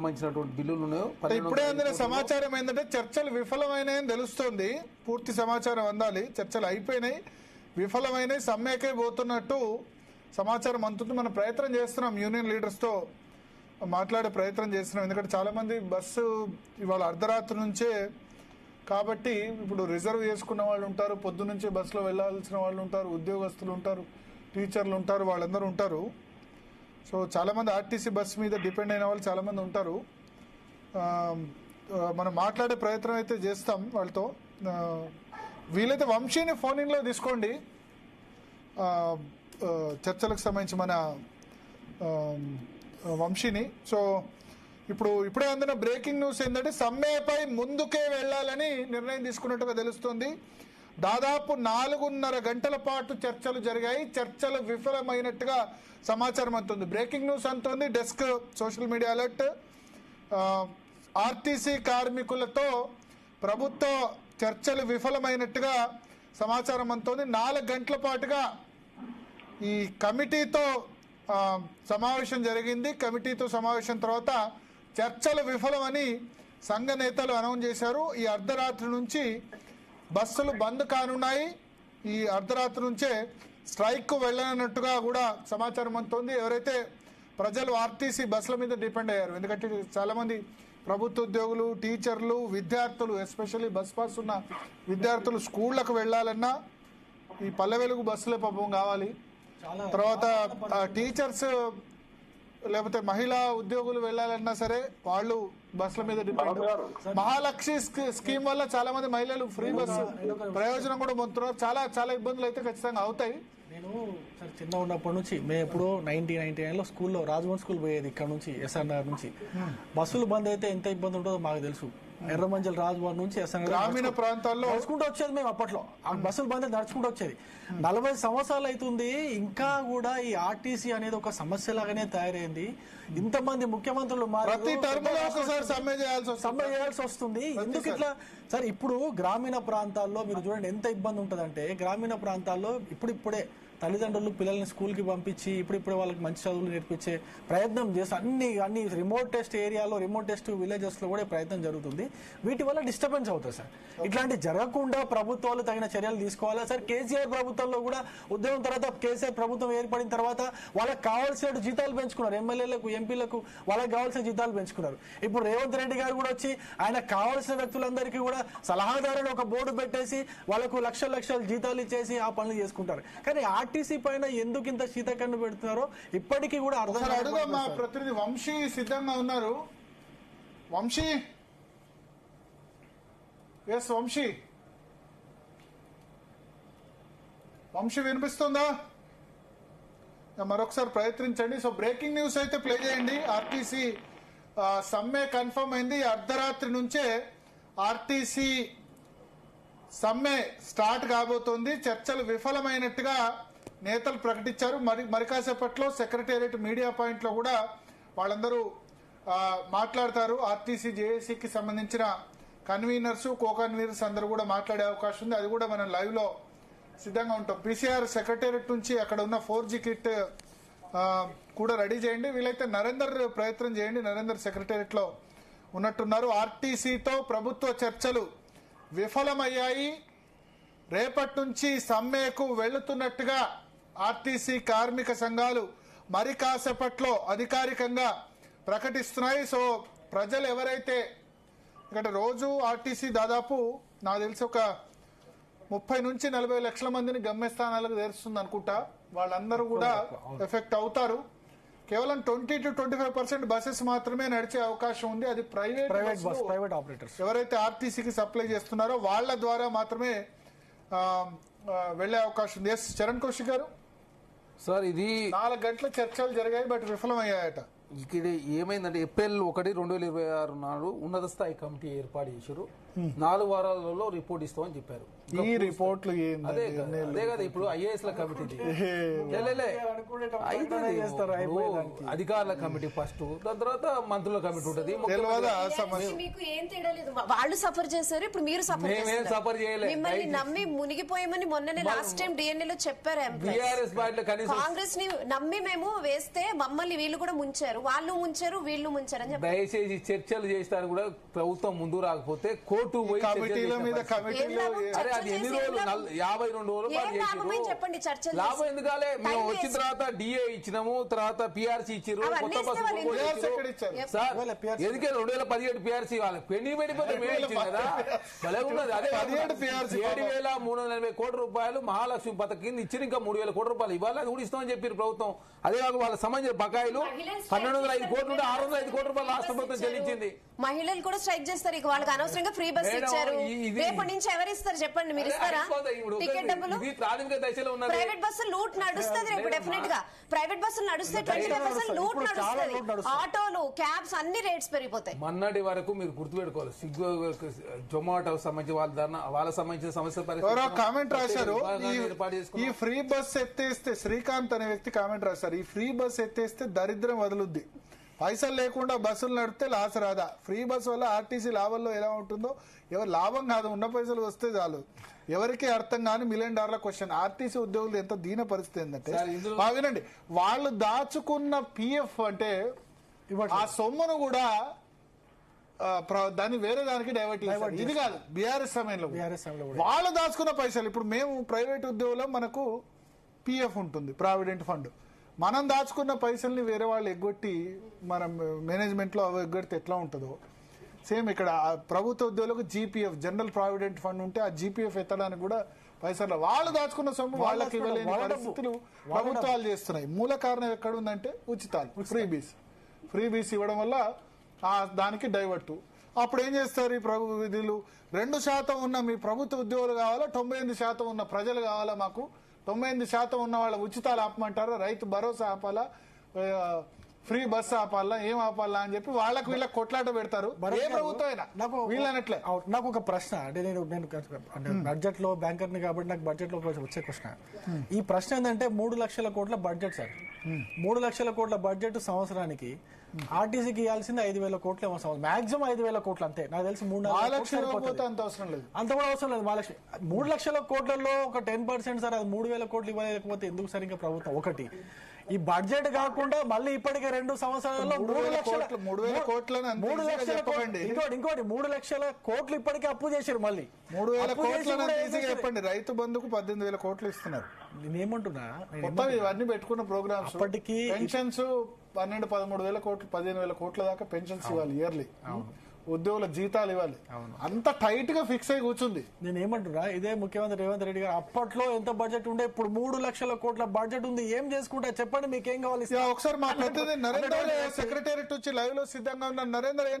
సంబంధించినటువంటి బిల్లులు ఉన్నాయో ఇప్పుడే అందిన సమాచారం ఏంటంటే చర్చలు విఫలమైనాయని తెలుస్తోంది. పూర్తి సమాచారం అందాలి. చర్చలు అయిపోయినాయి, విఫలమైనాయి, సమ్మెకే పోతున్నట్టు సమాచారం అందుతుంది. మనం ప్రయత్నం చేస్తున్నాం, యూనియన్ లీడర్స్తో మాట్లాడే ప్రయత్నం చేస్తున్నాం. ఎందుకంటే చాలామంది బస్సు ఇవాళ అర్ధరాత్రి నుంచే కాబట్టి ఇప్పుడు రిజర్వ్ చేసుకున్న వాళ్ళు ఉంటారు, పొద్దు నుంచే బస్సులో వెళ్లాల్సిన వాళ్ళు ఉంటారు, ఉద్యోగస్తులు ఉంటారు, టీచర్లు ఉంటారు, వాళ్ళందరూ ఉంటారు. సో చాలామంది ఆర్టీసీ బస్సు మీద డిపెండ్ అయిన వాళ్ళు చాలామంది ఉంటారు. మనం మాట్లాడే ప్రయత్నం అయితే చేస్తాం వాళ్ళతో. వీలైతే వంశీని ఫోన్ ఇన్లో తీసుకోండి, చర్చలకు సంబంధించి మన వంశీని. సో ఇప్పుడే అందిన బ్రేకింగ్ న్యూస్ ఏంటంటే సమ్మెపై ముందుకే వెళ్లాలని నిర్ణయం తీసుకున్నట్టుగా తెలుస్తుంది. దాదాపు 4.5 గంటల పాటు చర్చలు జరిగాయి. చర్చలు విఫలమైనట్టుగా సమాచారం అందుతుంది. బ్రేకింగ్ న్యూస్ అంటుంది desk social media alert. RTC కార్మికులతో ప్రభుత్వ చర్చలు విఫలమైనట్టుగా సమాచారం అందుతుంది. 4 గంటల పాటుగా ఈ కమిటీతో సమావేశం జరిగింది. కమిటీతో సమావేశం తర్వాత చర్చలు విఫలమని సంఘ నేతలు అనౌన్స్ చేశారు. ఈ అర్ధరాత్రి నుంచి బస్సులు బంద్ కానున్నాయి. ఈ అర్ధరాత్రి నుంచే స్ట్రైక్ వెళ్ళనట్టుగా కూడా సమాచారం అందుతోంది. ఎవరైతే ప్రజలు ఆర్టీసీ బస్సుల మీద డిపెండ్ అయ్యారు, ఎందుకంటే చాలామంది ప్రభుత్వ ఉద్యోగులు, టీచర్లు, విద్యార్థులు, ఎస్పెషల్లీ బస్ పాస్ ఉన్న విద్యార్థులు స్కూళ్లకు వెళ్ళాలన్నా ఈ పల్లె వెలుగు బస్సులే పాపం కావాలి. తర్వాత టీచర్స్ లేకపోతే మహిళా ఉద్యోగులు వెళ్ళాలన్నా సరే వాళ్ళు బస్సుల మీద డిపెండ్. మహాలక్ష్మి స్కీమ్ వల్ల చాలా మంది మహిళలు ఫ్రీ బస్సు ప్రయోజనం కూడా పొందుతున్నారు. చాలా ఇబ్బందులు అయితే ఖచ్చితంగా అవుతాయి. నేను సార్ చిన్న ఉన్నప్పటి నుంచి మేము ఎప్పుడో 1999లో స్కూల్లో రాజభవన్ స్కూల్ పోయేది. ఇక్కడ నుంచి ఎస్ఆర్ఆర్ నుంచి బస్సులు బంద్ అయితే ఎంత ఇబ్బంది ఉంటుందో మాకు తెలుసు. ఎర్రమంజల్ రాజభవన్ నుంచి ఎస్ఆర్ఆర్ గ్రామీణ ప్రాంతాల్లో నడుచుకుంటూ వచ్చేది. మేము అప్పట్లో ఆ బస్సులు బంద్ నడుచుకుంటూ వచ్చేది. 40 సంవత్సరాలు అవుతుంది, ఇంకా కూడా ఈ ఆర్టీసీ అనేది ఒక సమస్య లాగానే తయారైంది. ఇంతమంది ముఖ్యమంత్రులు సమ్మె చేయాల్సి వస్తుంది. ఎందుకు ఇట్లా సార్? ఇప్పుడు గ్రామీణ ప్రాంతాల్లో మీరు చూడండి ఎంత ఇబ్బంది ఉంటుందంటే, గ్రామీణ ప్రాంతాల్లో ఇప్పుడిప్పుడే తల్లిదండ్రులు పిల్లల్ని స్కూల్కి పంపించి ఇప్పుడిప్పుడే వాళ్ళకి మంచి చదువులు నేర్పించే ప్రయత్నం చేసి అన్ని రిమోటెస్ట్ ఏరియాలో, రిమోటెస్ట్ విలేజెస్లో కూడా ప్రయత్నం జరుగుతుంది. వీటి వల్ల డిస్టర్బెన్స్ అవుతుంది సార్. ఇట్లాంటి జరగకుండా ప్రభుత్వాలు తగిన చర్యలు తీసుకోవాలి సార్. కేసీఆర్ ప్రభుత్వంలో కూడా ఉద్యమం తర్వాత కేసీఆర్ ప్రభుత్వం ఏర్పడిన తర్వాత వాళ్ళకి కావాల్సిన జీతాలు పెంచుకున్నారు. ఎమ్మెల్యేలకు, ఎంపీలకు వాళ్ళకి కావాల్సిన జీతాలు పెంచుకున్నారు. ఇప్పుడు రేవంత్ రెడ్డి గారు కూడా వచ్చి ఆయన కావాల్సిన వ్యక్తులందరికీ కూడా సలహాదారుని ఒక బోర్డు పెట్టేసి వాళ్ళకు లక్షల జీతాలు ఇచ్చేసి ఆ పనులు చేసుకుంటారు. కానీ ఆర్టీసీ పైన ఎందుకు ఇంత శీతకన్ను పెడుతున్నారో ఇప్పటికీ కూడా అర్థం కాదు. మా ప్రతినిధి వంశీ సిద్ధంగా ఉన్నారు. వంశీ, వంశీ వినిపిస్తుందా? మరొకసారి ప్రయత్నించండి. సో బ్రేకింగ్ న్యూస్ అయితే ప్లే చేయండి. ఆర్టీసీ సమ్మె కన్ఫర్మ్ అయింది. అర్ధరాత్రి నుంచే ఆర్టీసీ సమ్మె స్టార్ట్ కాబోతోంది. చర్చలు విఫలమైనట్టుగా నేతలు ప్రకటించారు. మరి కాసేపట్లో సెక్రటేరియట్ మీడియా పాయింట్ లో కూడా వాళ్ళందరూ మాట్లాడతారు. ఆర్టీసీ జేఏసీకి సంబంధించిన కన్వీనర్స్, కో కన్వీనర్స్ అందరూ కూడా మాట్లాడే అవకాశం ఉంది. అది కూడా మనం లైవ్ లో సిద్ధంగా ఉంటాం. పీసీఆర్ సెక్రటేరియట్ నుంచి అక్కడ ఉన్న 4G కిట్ కూడా రెడీ చేయండి. వీలైతే నరేందర్ ప్రయత్నం చేయండి. నరేందర్ సెక్రటేరియట్ లో ఉన్నట్టున్నారు. ఆర్టీసీతో ప్రభుత్వ చర్చలు విఫలమయ్యాయి. రేపటి నుంచి సమ్మెకు వెళ్తున్నట్టుగా ఆర్టీసీ కార్మిక సంఘాలు మరి కాసేపట్లో అధికారికంగా ప్రకటిస్తున్నాయి. సో ప్రజలు ఎవరైతే, ఎందుకంటే రోజు ఆర్టీసీ దాదాపు నాకు తెలిసి ఒక 30 నుంచి 40 లక్షల మందిని గమ్యస్థానాలకు చేరుస్తుంది అనుకుంటా. వాళ్ళందరూ కూడా ఎఫెక్ట్ అవుతారు. కేవలం 20 to 25% బస్సెస్ మాత్రమే నడిచే అవకాశం ఉంది. అది ప్రైవేట్ ఆపరేటర్స్ ఎవరైతే ఆర్టీసీకి సప్లై చేస్తున్నారో వాళ్ళ ద్వారా మాత్రమే వెళ్లే అవకాశం ఉంది. ఎస్ చరణ్ కౌశిక్ గారు. సార్ ఇది 4 గంటల చర్చలు జరిగాయి, బట్ విఫలమయ్యాయట. ఇక్కడ ఏమైందంటే ఏప్రిల్ 1, 2026 నాడు ఉన్నత స్థాయి కమిటీ ఏర్పాటు చేశారు. 4 వారాలలో రిపోర్ట్ ఇస్తామని చెప్పారు. ఈ రిపోర్ట్లు అదే కదా ఇప్పుడు ఐఏఎస్ ల కమిటీ, అధికారుల కమిటీ ఫస్ట్, దాని తర్వాత మంత్రుల కమిటీ ఉంటుంది. మీకు ఏం తేడా లేదు, వాళ్ళు సఫర్ చేశారు, ఇప్పుడు మీరు సఫర్ చేయలేదు. మిమ్మల్ని నమ్మి మునిగిపోయామని మొన్ననే లాస్ట్ టైం డిఎన్ఏ లో చెప్పారు. కాంగ్రెస్ ని నమ్మి మేము వేస్తే మమ్మల్ని వీళ్ళు కూడా ముంచారు. వాళ్ళు ముంచారు వీళ్ళు ముంచారు అని చెప్పారు. దయచేసి చర్చలు చేస్తాను కూడా ప్రభుత్వం ముందు రాకపోతే కోర్టు పోయి కమిటీల మీద కమిటీలో అరే అది ఎన్ని రోజులు 52 రోజులు పాటు చేసిరు. చెప్పండి చర్చలు లాభం ఎందుకాలే? మేము వచ్చిన తర్వాత డిఏ ఇచ్చినాము, తర్వాత పిఆర్సీ ఇచ్చిరు, కొత్త బస్సు సార్ ఎందుకే 2017 పిఆర్సీ వాళ్ళకి పెండింగ్ పెడిపోతే మేము ఇచ్చింది కదా. భలే ఉన్నది. అదే 7,380 కోట్ల రూపాయలు మహాలక్ష్మి పథకం కింద ఇచ్చిన, ఇంకా 3,000 కోట్ల రూపాయలు ఇవ్వాలి, అది కూడా ఇస్తామని చెప్పారు ప్రభుత్వం. అదే కాక వాళ్ళ సంబంధించిన బకాయిలు 1,205 కోట్లు ఉంటే 605 కోట్ల రూపాయలు రాష్ట్ర ప్రభుత్వం చెల్లించింది. మహిళలు కూడా స్ట్రైక్ చేస్తారు. ఇక వాళ్ళకి అనవసరంగా ఫ్రీ బస్ ఇచ్చారు. రేపటి నుంచి ఎవరు ఇస్తారు చెప్పండి? మీరు ఇస్తారా టికెట్ డబ్బులు? ప్రాథమిక దశలో ఉన్న ప్రైవేట్ బస్సు లూట్ నడుస్తుంది రేపు డెఫినెట్ గా. ప్రైవేట్ బస్సులు నడుస్తే 25% లూట్ నడుస్తుంది. ఆటోలు క్యాబ్స్ అన్ని రేట్స్ పెరిగిపోతాయి. మొన్నటి వరకు మీరు గుర్తుపెట్టుకోవాలి, స్విగ్గీ జొమాటో సంబంధించి వాళ్ళ సంబంధించిన సమస్య కామెంట్ రాశారు. ఈ ఫ్రీ బస్ ఎత్తేస్తే, శ్రీకాంత్ అనే వ్యక్తి కామెంట్ రాశారు, ఈ ఫ్రీ బస్ ఎత్తేస్తే దరిద్రం వదులుద్ది, పైసలు లేకుండా బస్సులు నడిపితే లాస్ రాదా, ఫ్రీ బస్ వల్ల ఆర్టీసీ లాభంలో ఎలా ఉంటుందో, ఎవరు లాభం కాదు ఉన్న పైసలు వస్తే చాలు, ఎవరికి అర్థం కాని $1 million క్వశ్చన్. ఆర్టీసీ ఉద్యోగులు ఎంత దీన పరిస్థితి ఏంటంటే, వినండి, వాళ్ళు దాచుకున్న పిఎఫ్ అంటే ఆ సొమ్మును కూడా దాన్ని వేరే దానికి డైవర్ట్ చేస్తారు. ఇది కాదు బీఆర్ఎస్ సమయంలో వాళ్ళు దాచుకున్న పైసలు. ఇప్పుడు మేము ప్రైవేట్ ఉద్యోగులు, మనకు పిఎఫ్ ఉంటుంది, ప్రావిడెంట్ ఫండ్, మనం దాచుకున్న పైసల్ని వేరే వాళ్ళు ఎగ్గొట్టి మనం మేనేజ్మెంట్ లో ఎగ్గొడితే ఎట్లా ఉంటుందో సేమ్ ఇక్కడ ప్రభుత్వ ఉద్యోగులకు జీపీఎఫ్, జనరల్ ప్రావిడెంట్ ఫండ్ ఉంటే ఆ జీపీఎఫ్ ఎత్తడానికి కూడా పైసలు వాళ్ళు దాచుకున్న సొమ్ము వాళ్ళకి ఇవ్వలేని పరిస్థితులు ప్రభుత్వాలు చేస్తున్నాయి. మూల కారణం ఎక్కడ ఉందంటే ఉచితాలు, ఫ్రీబీస్ ఇవ్వడం వల్ల దానికి డైవర్ట్. అప్పుడు ఏం చేస్తారు ఈ ప్రభు విధులు, 2% ఉన్న మీ ప్రభుత్వ ఉద్యోగులు కావాలా, 98% ఉన్న ప్రజలు కావాలా, మాకు 98% ఉన్న వాళ్ళ ఉచితాలు ఆపమంటారా, రైతు భరోసా ఆపాలా, ఫ్రీ బస్ ఆపాలా, ఏం ఆపాలా అని చెప్పి వాళ్ళకి వీళ్ళకి కొట్లాట పెడతారు. ఏ ప్రభుత్వం అయినా వీళ్ళనట్లే. నాకు ఒక ప్రశ్న, అంటే నేను బడ్జెట్ లో బ్యాంకర్ ని కాబట్టి నాకు బడ్జెట్ లో వచ్చే ప్రశ్న, ఈ ప్రశ్న ఏంటంటే 3 లక్షల కోట్ల బడ్జెట్ సార్, 3 లక్షల కోట్ల బడ్జెట్ సంవత్సరానికి ఆర్టీసీకి ఇవ్వాల్సింది 5,000 కోట్లు మాక్సిమం 5,000 కోట్లు అంతే. నాకు తెలిసి 3 లక్షలు అంత అవసరం లేదు, అంత కూడా అవసరం లేదు. 3 లక్షల కోట్లలో ఒక 10% సార్, అది 3,000 కోట్లు ఇవ్వలేకపోతే ఎందుకు సార్ ఇంకా ప్రభుత్వం? ఒకటి ఈ బడ్జెట్ కాకుండా మళ్ళీ ఇప్పటికే 2 సంవత్సరాల్లో 3 లక్షల ఇంకోటి 3 లక్షల కోట్లు ఇప్పటికే అప్పు చేశారు. మళ్ళీ 3,000 కోట్లు చెప్పండి, రైతు బంధుకు 18,000 కోట్లు ఇస్తున్నారు. నేనేమంటున్నా, ఇవన్నీ పెట్టుకున్న ప్రోగ్రామ్స్, ఇప్పటికీ పెన్షన్స్ 12-13,000 కోట్లు, 15,000 కోట్ల దాకా పెన్షన్స్ ఇవ్వాలి ఇయర్లీ, ఉద్యోగుల జీతాలు ఇవ్వాలి, అంత టైట్ గా ఫిక్స్ అయి కూర్చుంది. నేను ఏమంటున్నా, ఇదే ముఖ్యమంత్రి రేవంత్ రెడ్డి గారు అప్పట్లో ఎంత బడ్జెట్ ఉండే, ఇప్పుడు 3 లక్షల కోట్ల బడ్జెట్ ఉంది, ఏం చేసుకుంటా చెప్పండి, మీకేం కావాలి? ఒకసారి మా ప్రతినిధి నరేంద్ర సెక్రటేరియట్ వచ్చి లైవ్ లో సిద్ధంగా ఉన్న నరేంద్ర